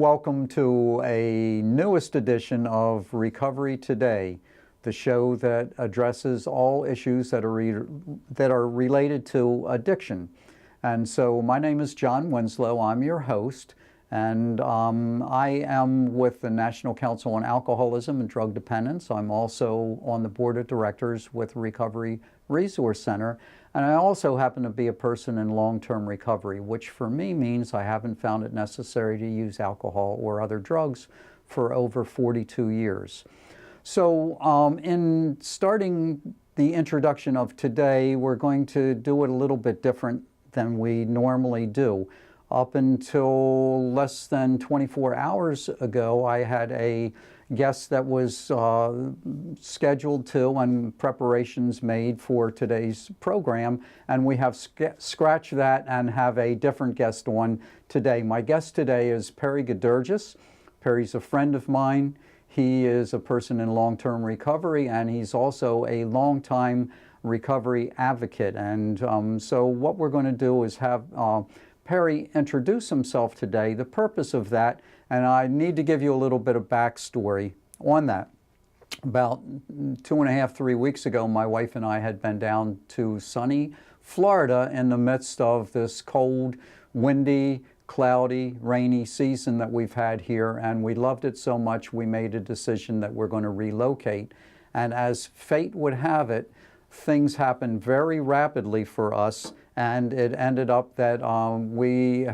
Welcome to a newest edition of Recovery Today, the show that addresses all issues that are related to addiction. And so my name is John Winslow. I'm your host, and I am with the National Council on Alcoholism and Drug Dependence. I'm also on the board of directors with Recovery Resource Center, and I also happen to be a person in long-term recovery, which for me means I haven't found it necessary to use alcohol or other drugs for over 42 years. So in starting the introduction of today, we're going to do it a little bit different than we normally do. Up until less than 24 hours ago, I had a guest that was scheduled to and preparations made for today's program, and we have scratched that and have a different guest on today. My guest today is Perry Gaidurgis. Perry's a friend of mine. He is a person in long-term recovery, and he's also a long-time recovery advocate. And so what we're going to do is have Perry introduce himself today, the purpose of that, and I need to give you a little bit of backstory on that. About 2.5, 3 weeks ago, my wife and I had been down to sunny Florida in the midst of this cold, windy, cloudy, rainy season that we've had here, and we loved it so much we made a decision that we're going to relocate. And as fate would have it, things happened very rapidly for us, and it ended up that we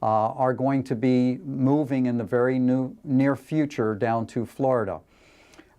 are going to be moving in the very near future down to Florida.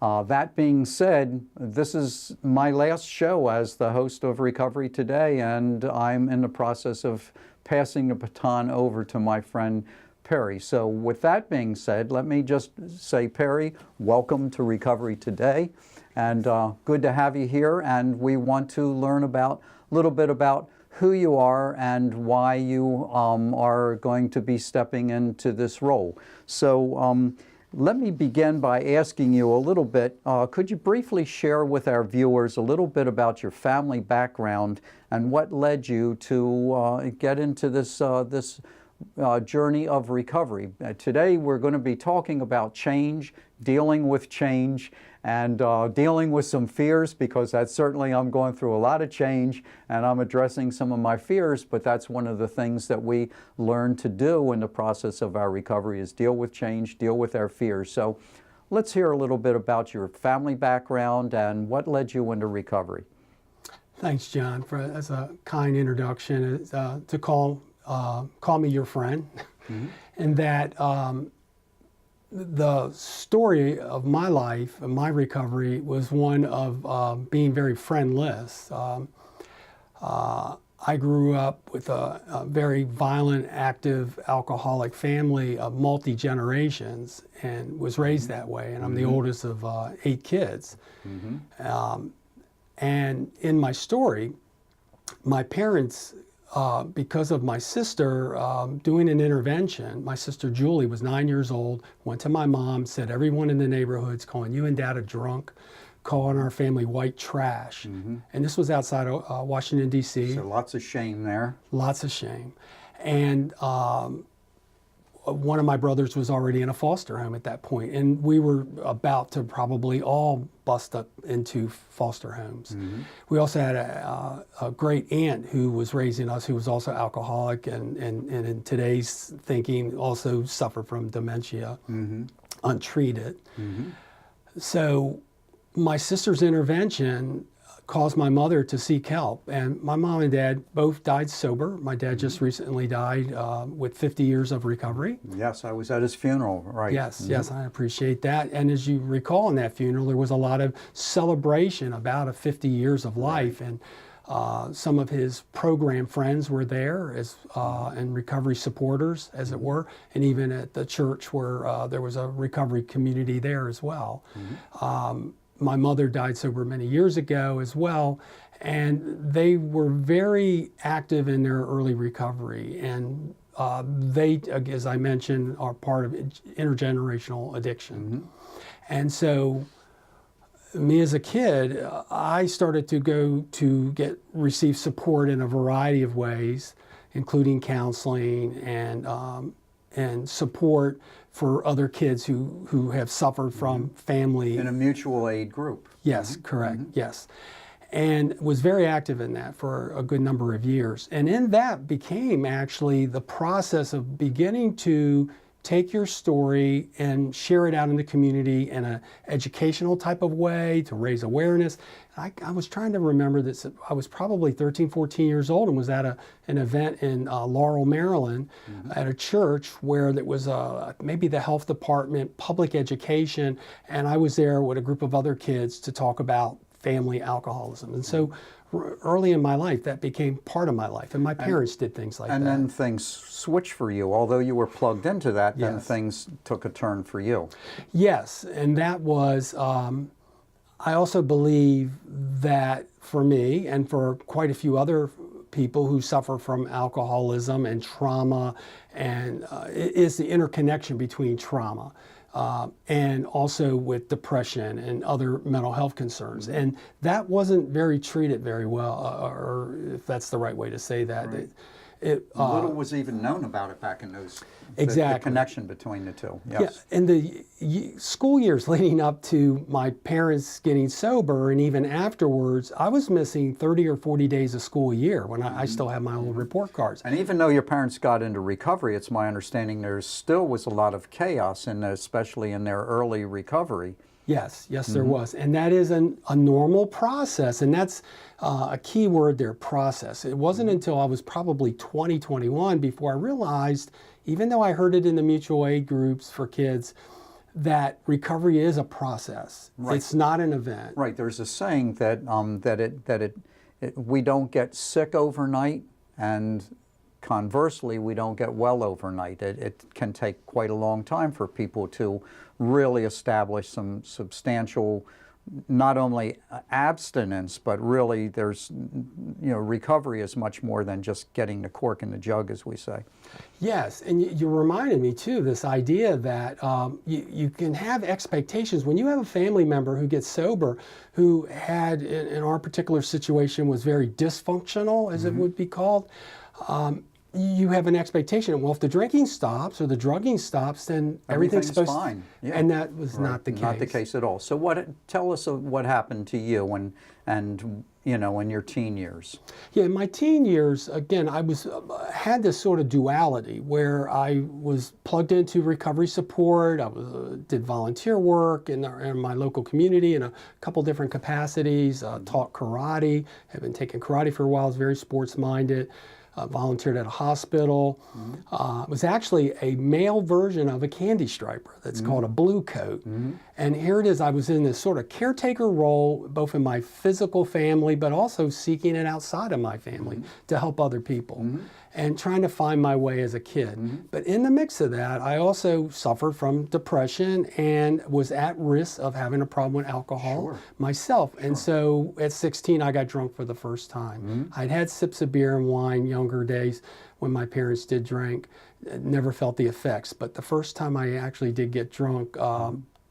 That being said, this is my last show as the host of Recovery Today, and I'm in the process of passing the baton over to my friend Perry. So with that being said, let me just say, Perry, welcome to Recovery Today, and good to have you here. And we want to learn a little bit about who you are and why you are going to be stepping into this role. So let me begin by asking you a little bit, could you briefly share with our viewers a little bit about your family background and what led you to get into this journey of recovery? Today we're going to be talking about change, dealing with change, and dealing with some fears, because that's certainly, I'm going through a lot of change and I'm addressing some of my fears, but that's one of the things that we learn to do in the process of our recovery, is deal with change, deal with our fears. So let's hear a little bit about your family background and what led you into recovery. Thanks, John, that's a kind introduction, to call me your friend. Mm-hmm. And that the story of my life and my recovery was one of being very friendless. I grew up with a very violent, active, alcoholic family of multi-generations and was raised that way. And I'm the oldest of 8 kids. Mm-hmm. And in my story, my parents, because of my sister doing an intervention, my sister Julie was 9 years old, went to my mom, said everyone in the neighborhood's calling you and Dad a drunk, calling our family white trash. Mm-hmm. And this was outside of Washington, D.C. So lots of shame there. Lots of shame. And one of my brothers was already in a foster home at that point, and we were about to probably all bust up into foster homes. Mm-hmm. We also had a great aunt who was raising us, who was also alcoholic, and in today's thinking also suffered from dementia, untreated. Mm-hmm. So my sister's intervention caused my mother to seek help, and my mom and dad both died sober. My dad just recently died with 50 years of recovery. Yes, I was at his funeral, right. Yes, yes, I appreciate that. And as you recall, in that funeral, there was a lot of celebration about 50 years of life, and some of his program friends were there as and recovery supporters, as it were, and even at the church where there was a recovery community there as well. My mother died sober many years ago as well, and they were very active in their early recovery. And they, as I mentioned, are part of intergenerational addiction. And so me as a kid, I started to go to receive support in a variety of ways, including counseling and and support for other kids who have suffered from family. In a mutual aid group. Yes, correct, yes. And was very active in that for a good number of years. And in that became actually the process of beginning to take your story and share it out in the community in an educational type of way to raise awareness. I was trying to remember that I was probably 13, 14 years old and was at an event in Laurel, Maryland at a church where there was maybe the health department, public education, and I was there with a group of other kids to talk about family alcoholism. And so early in my life, that became part of my life. And my parents did things like that. And then things switched for you. Although you were plugged into that, then Yes. things took a turn for you. Yes, and that was, I also believe that for me and for quite a few other people who suffer from alcoholism and trauma, and it is the interconnection between trauma and also with depression and other mental health concerns. And that wasn't very treated very well, or if that's the right way to say that. Right. Little was even known about it back in those. Exactly. The connection between the two. Yes. Yeah, in the school years leading up to my parents getting sober and even afterwards, I was missing 30 or 40 days of school a year when I still had my old report cards. And even though your parents got into recovery, it's my understanding there still was a lot of chaos, especially in their early recovery. Yes, there was. And that is a normal process. And that's a key word there, process. It wasn't until I was probably 20, 21 before I realized, even though I heard it in the mutual aid groups for kids, that recovery is a process. Right. It's not an event. Right. There's a saying that we don't get sick overnight, and conversely, we don't get well overnight. It can take quite a long time for people to really establish some substantial, not only abstinence, but really there's, recovery is much more than just getting the cork in the jug, as we say. Yes, and you reminded me too, this idea that you can have expectations. When you have a family member who gets sober, who had, in our particular situation, was very dysfunctional, as it would be called, you have an expectation. Well, if the drinking stops or the drugging stops, then everything's supposed fine. Yeah. And that was not the case. Not the case at all. So tell us what happened to you and in your teen years. Yeah, in my teen years, again, I had this sort of duality where I was plugged into recovery support. I did volunteer work in my local community in a couple different capacities. Taught karate. Had been taking karate for a while. I was very sports-minded. Volunteered at a hospital. Was actually a male version of a candy striper that's called a blue coat. And here it is, I was in this sort of caretaker role, both in my physical family, but also seeking it outside of my family to help other people and trying to find my way as a kid. But in the mix of that, I also suffered from depression and was at risk of having a problem with alcohol myself. And so at 16, I got drunk for the first time. I'd had sips of beer and wine younger days when my parents did drink, never felt the effects. But the first time I actually did get drunk,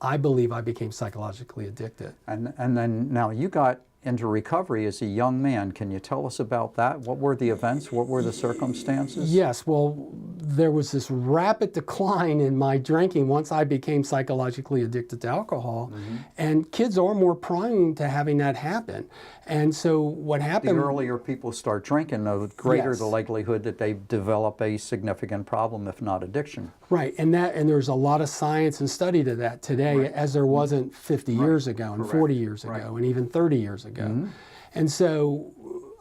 I believe I became psychologically addicted. And then now you got into recovery as a young man. Can you tell us about that? What were the events? What were the circumstances? Yes, well, there was this rapid decline in my drinking once I became psychologically addicted to alcohol. And kids are more prone to having that happen. And so what happened... The earlier people start drinking, the greater Yes. the likelihood that they develop a significant problem, if not addiction. Right, and there's a lot of science and study to that today, as there wasn't 50 years ago, and 40 years ago, and even 30 years ago. And so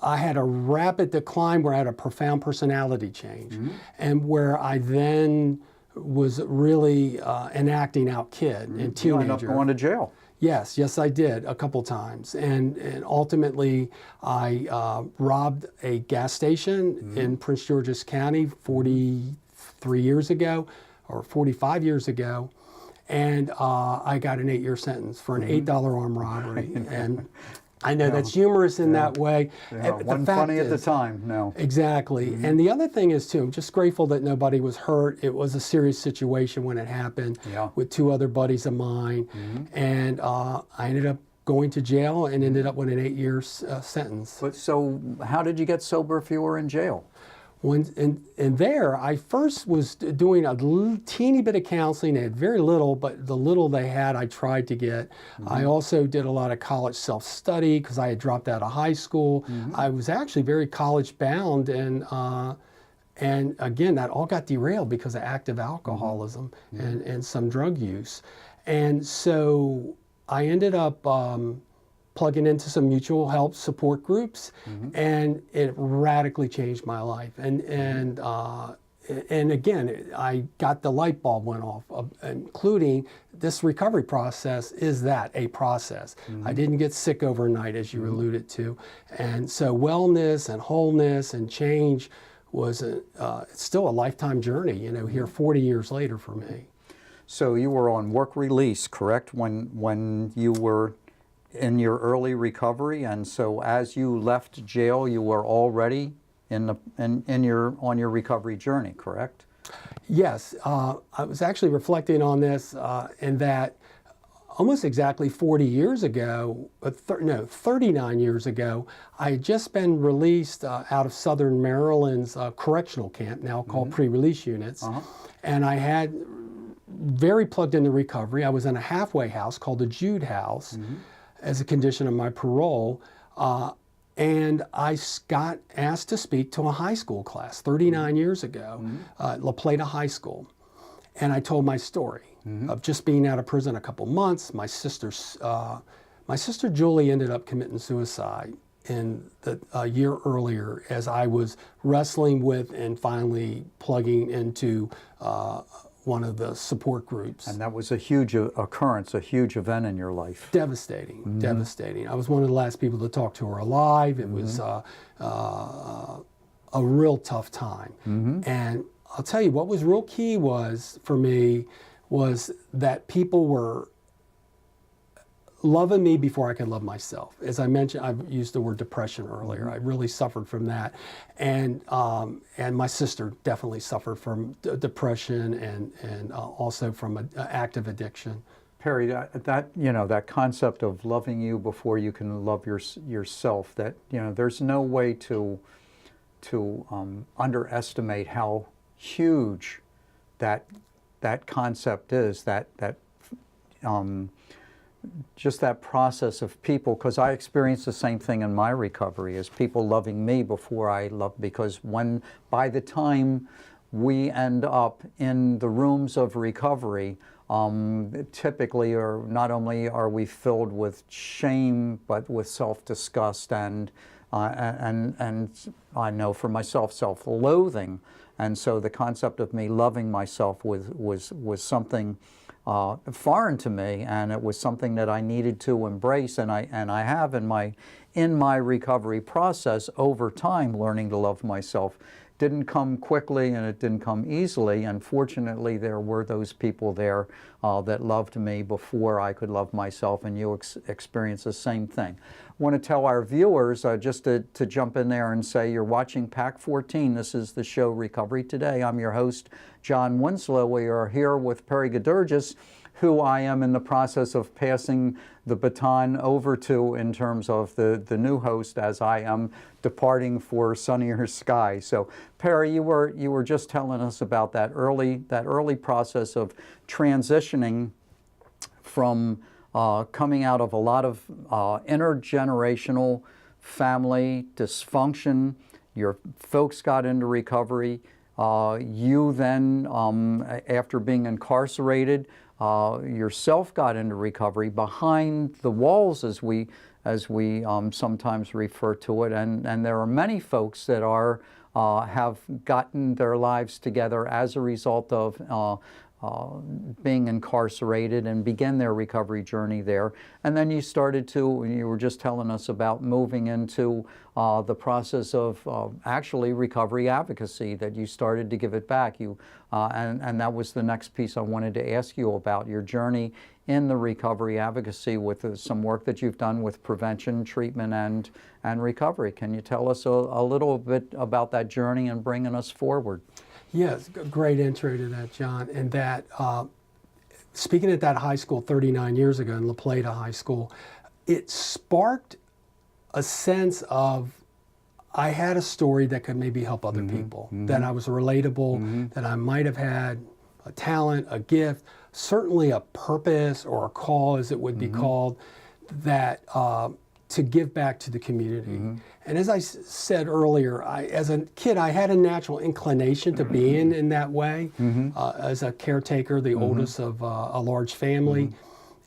I had a rapid decline where I had a profound personality change, and where I then was really an acting out kid and teenager. You ended up going to jail. Yes, I did a couple times, and ultimately I robbed a gas station in Prince George's County 43 years ago, or 45 years ago, and I got an 8-year sentence for an $8 armed robbery. And I know that's humorous in that way. Wasn't funny at the time, no. Exactly. And the other thing is, too, I'm just grateful that nobody was hurt. It was a serious situation when it happened with 2 other buddies of mine. And I ended up going to jail and ended up with an 8-year sentence. But so how did you get sober if you were in jail? And there, I first was doing a teeny bit of counseling. They had very little, but the little they had, I tried to get. I also did a lot of college self-study because I had dropped out of high school. I was actually very college bound, and again, that all got derailed because of active alcoholism and some drug use. And so I ended up plugging into some mutual help support groups, and it radically changed my life. And again, I got the light bulb went off, including this recovery process is a process. I didn't get sick overnight, as you alluded to. And so wellness and wholeness and change was it's still a lifetime journey, here 40 years later for me. So you were on work release, correct, when you were in your early recovery, and so as you left jail, you were already on your recovery journey, correct? Yes, I was actually reflecting on this in that almost exactly 40 years ago, 39 years ago, I had just been released out of Southern Maryland's correctional camp, now called pre-release units, and I had very plugged into recovery. I was in a halfway house called the Jude House as a condition of my parole, and I got asked to speak to a high school class 39 years ago, La Plata High School, and I told my story of just being out of prison a couple months. My sister Julie ended up committing suicide in a year earlier as I was wrestling with and finally plugging into one of the support groups. And that was a huge occurrence, a huge event in your life. Devastating, devastating. I was one of the last people to talk to her alive. It was a real tough time. And I'll tell you, what was real key for me was that people were loving me before I could love myself. As I mentioned, I've used the word depression earlier. I really suffered from that, and my sister definitely suffered from depression and also from active addiction. Perry, that concept of loving you before you can love yourself. That there's no way to underestimate how huge that concept is. Just that process of people, because I experienced the same thing in my recovery, as people loving me before I loved, because by the time we end up in the rooms of recovery, typically not only are we filled with shame, but with self-disgust and I know for myself, self-loathing. And so the concept of me loving myself was something foreign to me, and it was something that I needed to embrace, and I have in my recovery process over time learning to love myself. Didn't come quickly and it didn't come easily, and fortunately there were those people there that loved me before I could love myself, and you experience the same thing. I want to tell our viewers, just to jump in there and say, you're watching PAC 14. This is the show Recovery Today. I'm your host, John Winslow. We are here with Perry Gaidurgis, who I am in the process of passing the baton over to in terms of the new host, as I am departing for sunnier skies. So Perry, you were just telling us about that early process of transitioning from coming out of a lot of intergenerational family dysfunction. Your folks got into recovery. You then, after being incarcerated, yourself got into recovery behind the walls, as we sometimes refer to it. And there are many folks that have gotten their lives together as a result of being incarcerated and begin their recovery journey there. And then you were just telling us about moving into the process of actually recovery advocacy, that you started to give it back. And that was the next piece I wanted to ask you about, your journey in the recovery advocacy with some work that you've done with prevention, treatment, and recovery. Can you tell us a little bit about that journey and bringing us forward? Yes, great intro to that, John. And that, speaking at that high school 39 years ago in La Plata High School, it sparked a sense of I had a story that could maybe help other people, that I was relatable, that I might have had a talent, a gift, certainly a purpose or a call, as it would be called, that to give back to the community. And as I said earlier, as a kid, I had a natural inclination to being in that way, as a caretaker, the oldest of a large family.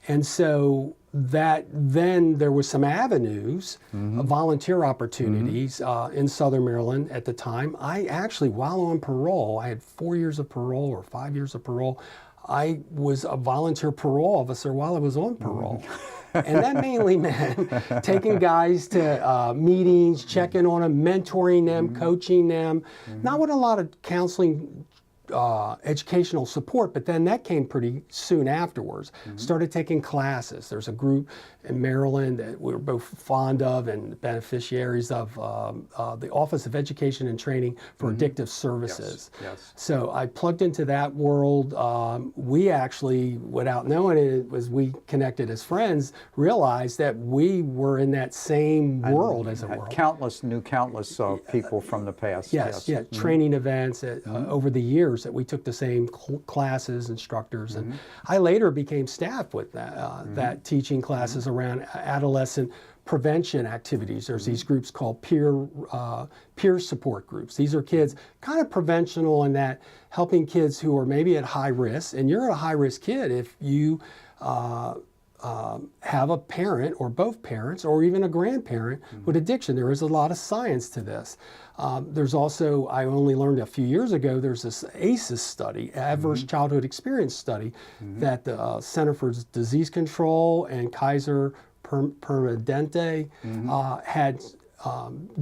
And so that then there was some avenues, volunteer opportunities in Southern Maryland at the time. I actually, while on parole, I had 4 years of parole or 5 years of parole. I was a volunteer parole officer while I was on parole. And that mainly meant taking guys to meetings, checking on them, mentoring them, coaching them, not with a lot of counseling, educational support, but then that came pretty soon afterwards. Started taking classes. There's a group in Maryland that we were both fond of and beneficiaries of, the Office of Education and Training for Addictive Services. Yes. So I plugged into that world. We actually, without knowing it, as we connected as friends, realized that we were in that same world, as it were. Countless people from the past. Yes, yeah, training events over the years that we took the same classes, instructors, and I later became staff with that teaching classes around adolescent prevention activities. There's these groups called peer support groups. These are kids kind of preventional in that helping kids who are maybe at high risk, and you're a high risk kid if you have a parent or both parents or even a grandparent with addiction. There is a lot of science to this. There's also, I only learned a few years ago, there's this ACEs study, Adverse Childhood Experience study, that the Center for Disease Control and Kaiser Permanente had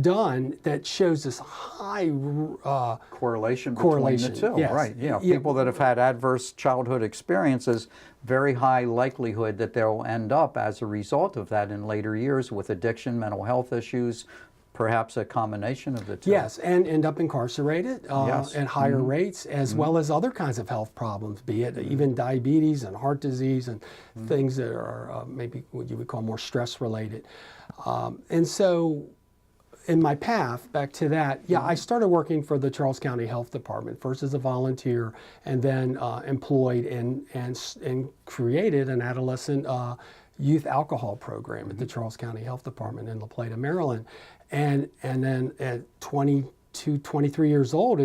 done, that shows this high correlation between the two. Yes. Right. Yeah. People that have had adverse childhood experiences, very high likelihood that they'll end up as a result of that in later years with addiction, mental health issues, perhaps a combination of the two. Yes, and end up incarcerated at higher rates, as well as other kinds of health problems, be it even diabetes and heart disease and things that are maybe what you would call more stress related. And so in my path back to that, I started working for the Charles County Health Department, first as a volunteer and then employed and created an adolescent youth alcohol program at the Charles County Health Department in La Plata, Maryland. And then at 22, 23 years old,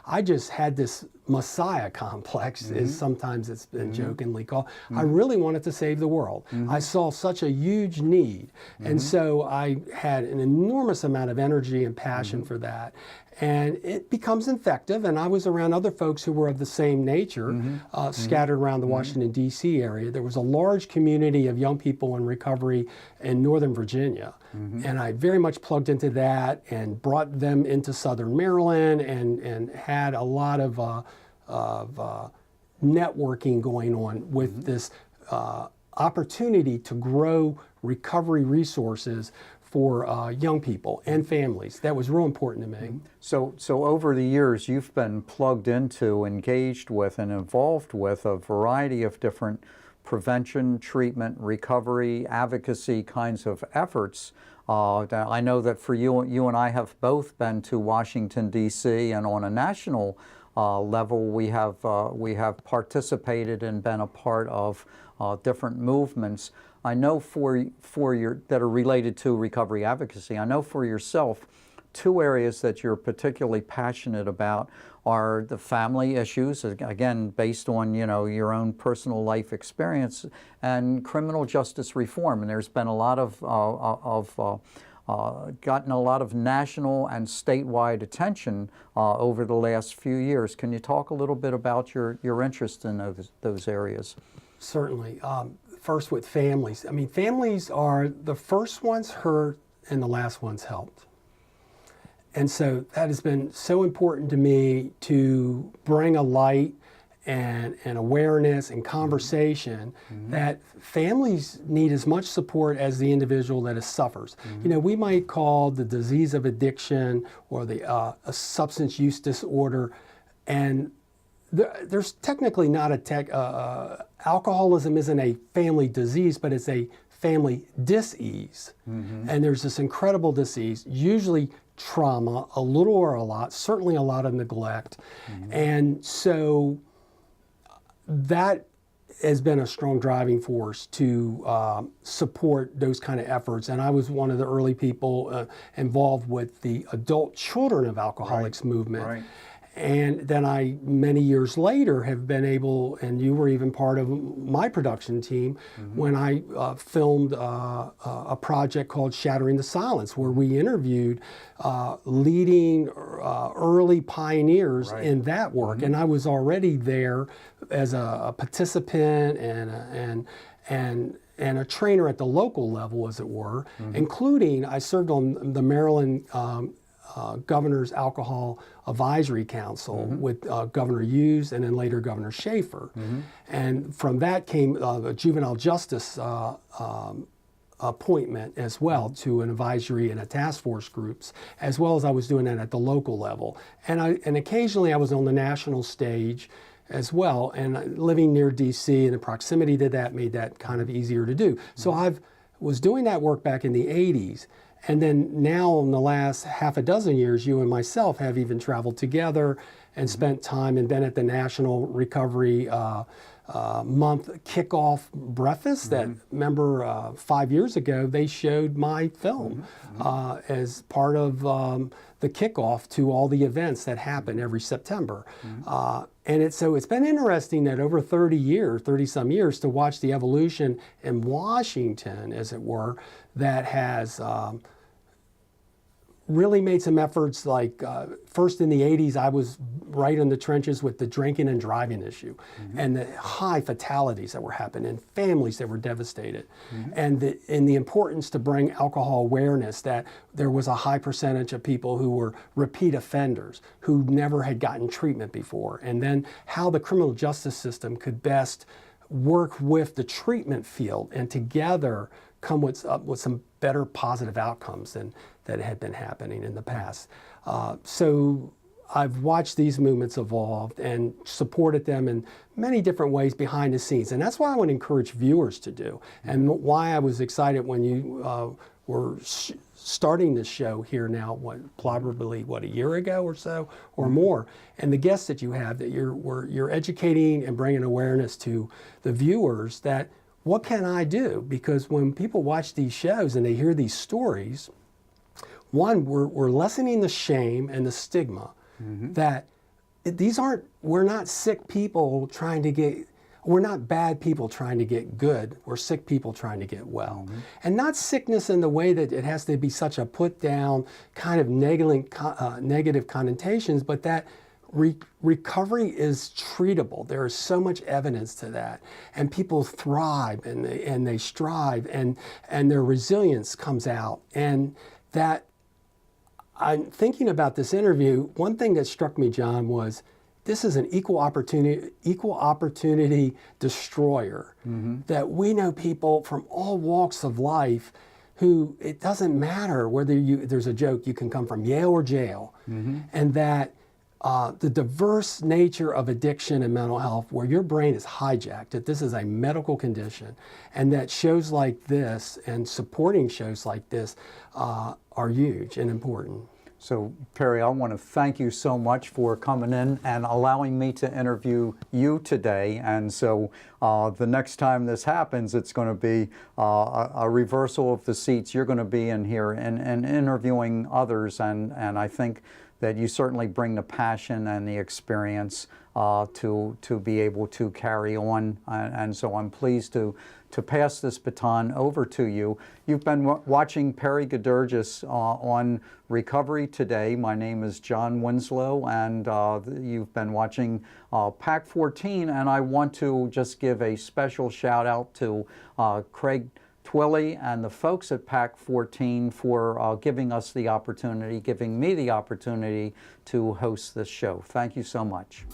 I just had this Messiah complex, as sometimes it's been jokingly called. I really wanted to save the world. I saw such a huge need. And so I had an enormous amount of energy and passion for that. And it becomes infective, and I was around other folks who were of the same nature, scattered around the Washington, D.C. area. There was a large community of young people in recovery in Northern Virginia, and I very much plugged into that and brought them into Southern Maryland and had a lot of networking going on with this opportunity to grow recovery resources for young people and families. That was real important to me. So over the years, you've been plugged into, engaged with, and involved with a variety of different prevention, treatment, recovery, advocacy kinds of efforts. I know that for you and I have both been to Washington, D.C., and on a national level, we have participated and been a part of different movements. I know for your that are related to recovery advocacy. I know for yourself, two areas that you're particularly passionate about are the family issues, again based on your own personal life experience, and criminal justice reform. And there's been a lot of gotten a lot of national and statewide attention over the last few years. Can you talk a little bit about your interest in those areas? Certainly. First with families. I mean, families are the first ones hurt and the last ones helped. And so that has been so important to me to bring a light and awareness and conversation that families need as much support as the individual that suffers. We might call the disease of addiction or a substance use disorder, and there's technically not alcoholism isn't a family disease, but it's a family dis-ease. And there's this incredible dis-ease, usually trauma, a little or a lot, certainly a lot of neglect. And so that has been a strong driving force to support those kind of efforts. And I was one of the early people involved with the Adult Children of Alcoholics movement. Right. And then I, many years later, have been able, and you were even part of my production team, when I filmed a project called Shattering the Silence, where we interviewed leading early pioneers in that work. And I was already there as a participant and a trainer at the local level, as it were, including I served on the Maryland Governor's Alcohol Advisory Council with Governor Hughes and then later Governor Schaefer. And from that came a juvenile justice appointment as well to an advisory and a task force groups, as well as I was doing that at the local level. And occasionally I was on the national stage as well, and living near DC and the proximity to that made that kind of easier to do. So I was doing that work back in the 80s. And then now in the last half a dozen years, you and myself have even traveled together and spent time and been at the National Recovery Month kickoff breakfast that, remember, 5 years ago, they showed my film as part of the kickoff to all the events that happen every September. And so it's been interesting that over 30-some years, to watch the evolution in Washington, as it were, that has really made some efforts. Like first in the 80s, I was right in the trenches with the drinking and driving issue and the high fatalities that were happening, families that were devastated, and the importance to bring alcohol awareness, that there was a high percentage of people who were repeat offenders who never had gotten treatment before, and then how the criminal justice system could best work with the treatment field and together come with some better positive outcomes than that had been happening in the past. So I've watched these movements evolve and supported them in many different ways behind the scenes. And that's why I want to encourage viewers to do, and why I was excited when you were starting this show here now, probably a year ago or so, or more, and the guests that you have, that you're educating and bringing awareness to the viewers that what can I do? Because when people watch these shows and they hear these stories, one, we're lessening the shame and the stigma that we're not sick people trying to get, we're not bad people trying to get good, we're sick people trying to get well. And not sickness in the way that it has to be such a put down kind of negative connotations, but that recovery is treatable. There is so much evidence to that, and people thrive and they strive, and their resilience comes out. And that, I'm thinking about this interview, one thing that struck me, John, was this is an equal opportunity destroyer. That we know people from all walks of life who, it doesn't matter whether there's a joke, you can come from Yale or jail, and that the diverse nature of addiction and mental health, where your brain is hijacked, that this is a medical condition, and that shows like this and supporting shows like this are huge and important. So, Perry, I want to thank you so much for coming in and allowing me to interview you today. And so the next time this happens, it's going to be a reversal of the seats. You're going to be in here and interviewing others. And I think that you certainly bring the passion and the experience to be able to carry on. And so I'm pleased to pass this baton over to you. You've been watching Perry Gaidurgis on Recovery Today. My name is John Winslow, and you've been watching PAC 14, and I want to just give a special shout out to Craig Twilley and the folks at PAC 14 for giving me the opportunity to host this show. Thank you so much.